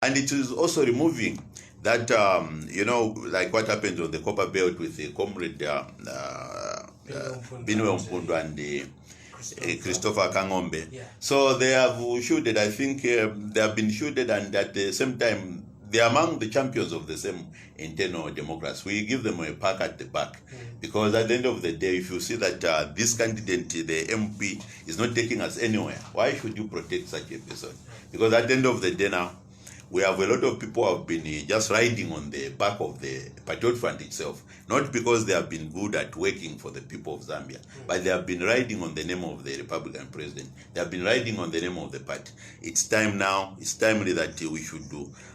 And it is also removing that, like what happened on the Copper Belt with the Comrade Binwe Mpundu and Christopher Kangombe. Yeah. So they have shielded, I think they have been shielded, and at the same time, they are among the champions of the same internal democracy. We give them a pack at the back. Because at the end of the day, if you see that this candidate, the MP, is not taking us anywhere, why should you protect such a person? Because at the end of the day now, we have a lot of people who have been just riding on the back of the Patriot Front itself, not because they have been good at working for the people of Zambia, but they have been riding on the name of the Republican president. They have been riding on the name of the party. It's time now, it's timely that we should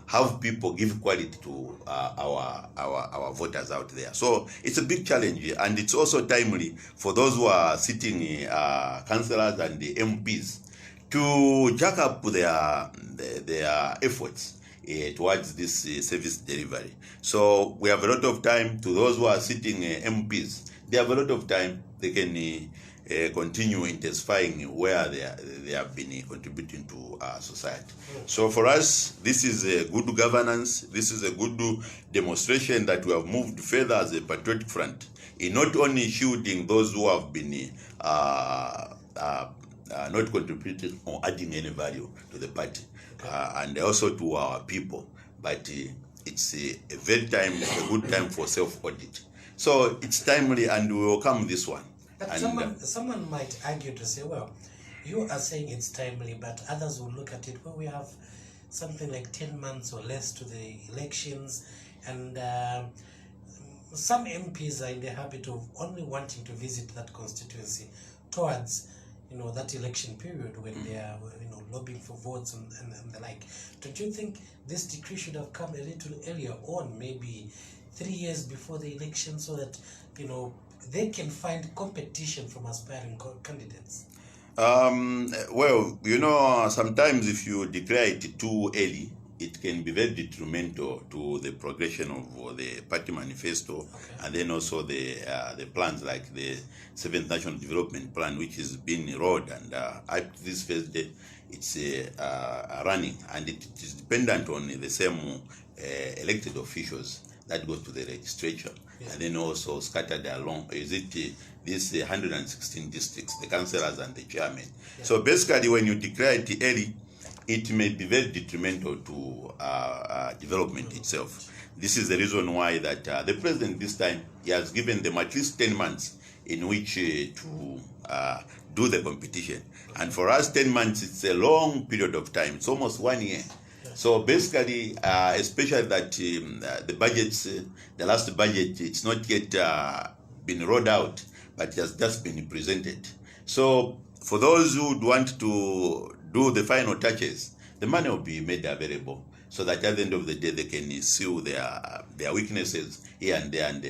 have people give quality to our voters out there. So it's a big challenge, and it's also timely for those who are sitting councillors and the MPs to jack up their efforts towards this service delivery. So we have a lot of time. To those who are sitting MPs, they have a lot of time. They can continue intensifying where they have been contributing to society. So for us, this is a good governance. This is a good demonstration that we have moved further as a Patriotic Front in not only shielding those who have been not contributing or adding any value to the party, and also to our people, but it's a good time for self-audit. So it's timely, and we welcome this one. But someone might argue to say, well, you are saying it's timely, but others will look at it, well, we have something like 10 months or less to the elections, and some MPs are in the habit of only wanting to visit that constituency towards that election period when they are lobbying for votes and the like. Don't you think this decree should have come a little earlier on, maybe 3 years before the election, so that they can find competition from aspiring candidates? Well, sometimes if you declare it too early, it can be very detrimental to the progression of the party manifesto, and then also the plans like the 7th National Development Plan, which is being rolled, and at this first day, it's running, and it is dependent on the same elected officials that go to the legislature, and then also scattered along. Is it these 116 districts, the councillors and the chairman? So basically, when you declare it early, it may be very detrimental to development itself. This is the reason why that the president this time, he has given them at least 10 months in which to do the competition. And for us, 10 months, it's a long period of time. It's almost 1 year. So basically, especially that the budgets, the last budget, it's not yet been rolled out, but it has just been presented. So for those who would want to do the final touches, the money will be made available so that at the end of the day they can see their weaknesses here and there. And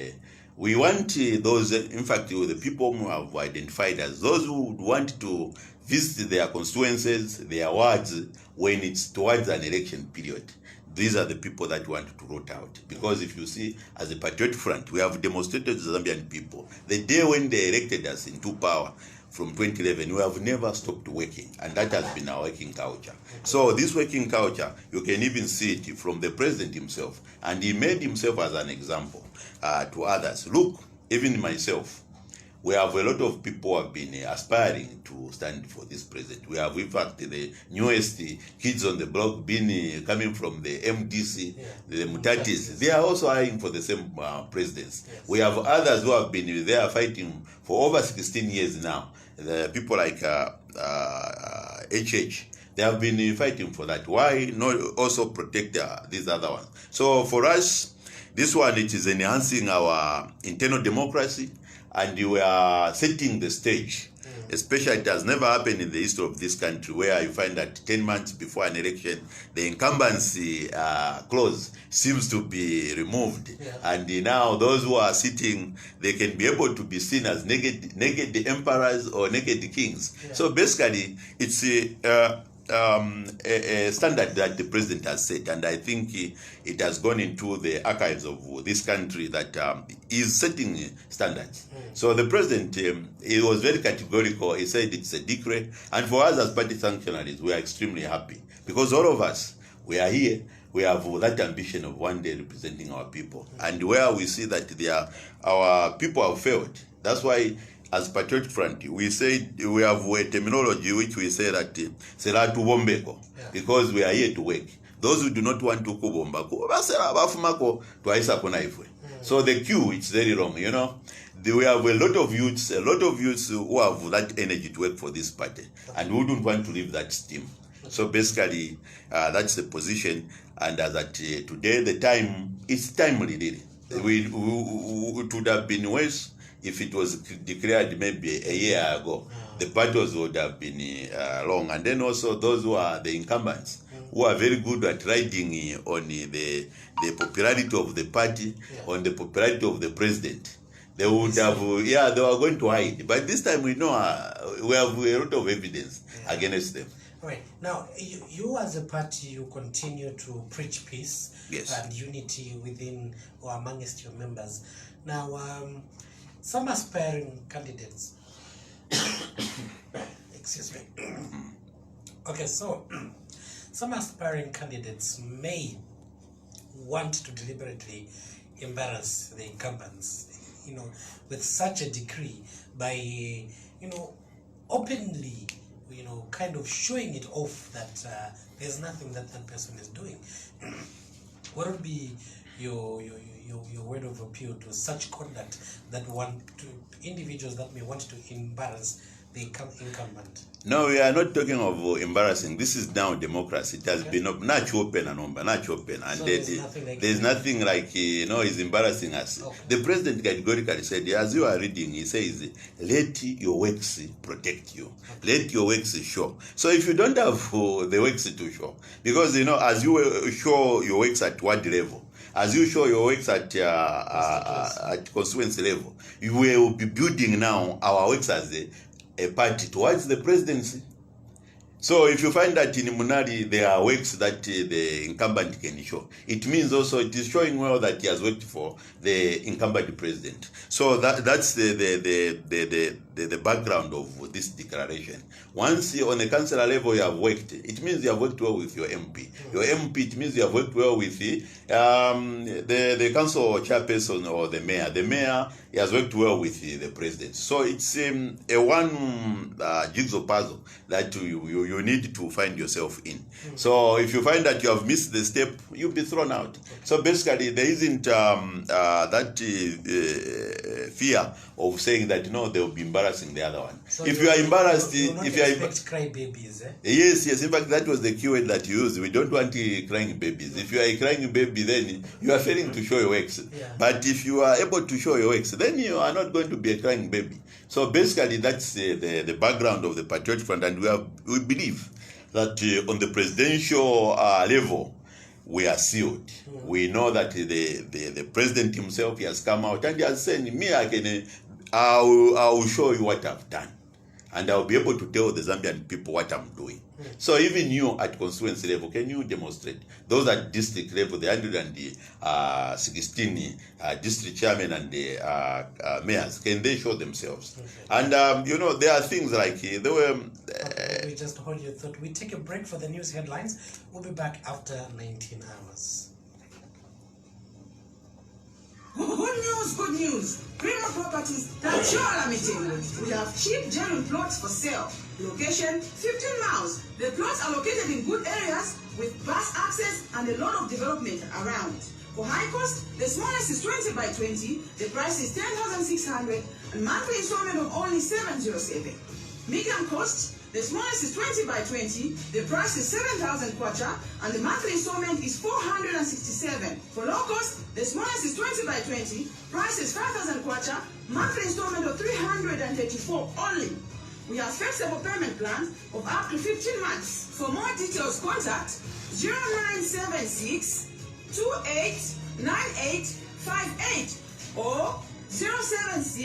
we want those, in fact, the people who have identified as those who would want to visit their constituencies, their wards, when it's towards an election period. These are the people that want to root out. Because if you see, as a Patriot Front, we have demonstrated to the Zambian people the day when they elected us into power, from 2011, we have never stopped working, and that has been our working culture. So this working culture, you can even see it from the president himself, and he made himself as an example to others. Look, even myself, we have a lot of people who have been aspiring to stand for this president. We have, in fact, the newest kids on the block coming from the MDC, the Mutatis. They are also eyeing for the same presidents. We have others who have been there fighting for over 16 years now. The people like HH, they have been fighting for that. Why not also protect these other ones? So for us, this one, it is enhancing our internal democracy, and we are setting the stage. Especially, it has never happened in the history of this country where you find that 10 months before an election, the incumbency clause seems to be removed. And now those who are sitting, they can be able to be seen as naked emperors or naked kings. So basically, it's a standard that the president has set, and I think it has gone into the archives of this country that is setting standards. So the president, he was very categorical. He said it's a decree, and for us as party functionaries, we are extremely happy because all of us, we are here we have that ambition of one day representing our people. And where we see that our people have failed, that's why as Patriotic Front, we say we have a terminology which we say that Seratu Bombeko, because we are here to work. Those who do not want to kubomba, so the queue is very long, you know. We have a lot of youths who have that energy to work for this party, and who don't want to leave that steam. So basically, that's the position, and that today the time is timely. Really, it would have been worse if it was declared maybe a year ago. The battles would have been long, and then also those who are the incumbents, who are very good at riding on the popularity of the party, on the popularity of the president. They would have, they were going to hide. But this time we know we have a lot of evidence against them. Right. Now, you as a party, you continue to preach peace and unity within or amongst your members. Now, some aspiring candidates, excuse me. Okay, so some aspiring candidates may want to deliberately embarrass the incumbents, you know, with such a decree by, you know, openly, you know, kind of showing it off that there's nothing that person is doing. What would be your word of appeal to such conduct that individuals that may want to embarrass the incumbent? No, we are not talking of embarrassing. This is now democracy. It has been not open and So there's nothing like is embarrassing us. Okay. The president categorically said, as you are reading, he says, let your works protect you. Okay. Let your works show. So if you don't have the works to show, because as you show your works at ward level, as you show your works at constituency level, you will be building now our works as a party towards the presidency. So if you find that in Munari there are works that the incumbent can show, it means also it is showing well that he has worked for the incumbent president. So that's the background of this declaration. Once on the councillor level you have worked, it means you have worked well with your MP. Your MP, it means you have worked well with the council chairperson or the mayor. The mayor, he has worked well with the president. So it's a one jigsaw puzzle that you need to find yourself in. So if you find that you have missed the step, you'll be thrown out. So basically there isn't that fear of saying that they will be embarrassing the other one. So if you are embarrassed, if you are cry babies, eh? Yes. In fact, that was the keyword that you used. We don't want crying babies. If you are a crying baby, then you are failing to show your works. But if you are able to show your works, then you are not going to be a crying baby. So basically, that's the background of the Patriotic Front, and we believe that on the presidential level, we are sealed. We know that the president himself, he has come out and he has said, I will show you what I've done, and I'll be able to tell the Zambian people what I'm doing. So even you at constituency level, can you demonstrate? Those at district level, the 116 district chairmen and the mayors, can they show themselves? And there are things like we just hold your thought. We take a break for the news headlines. We'll be back after 19 hours. Good news. Prima Properties, Tanchola meeting. We have cheap genuine plots for sale. Location, 15 miles. The plots are located in good areas with bus access and a lot of development around. For high cost, the smallest is 20 by 20. The price is 10,600 and monthly installment of only 707. Medium cost, the smallest is 20 by 20, the price is 7,000 kwacha, and the monthly installment is 467. For low cost, the smallest is 20 by 20, price is 5,000 kwacha, monthly installment of 334 only. We have flexible payment plans of up to 15 months. For more details, contact 0976 289858 or 076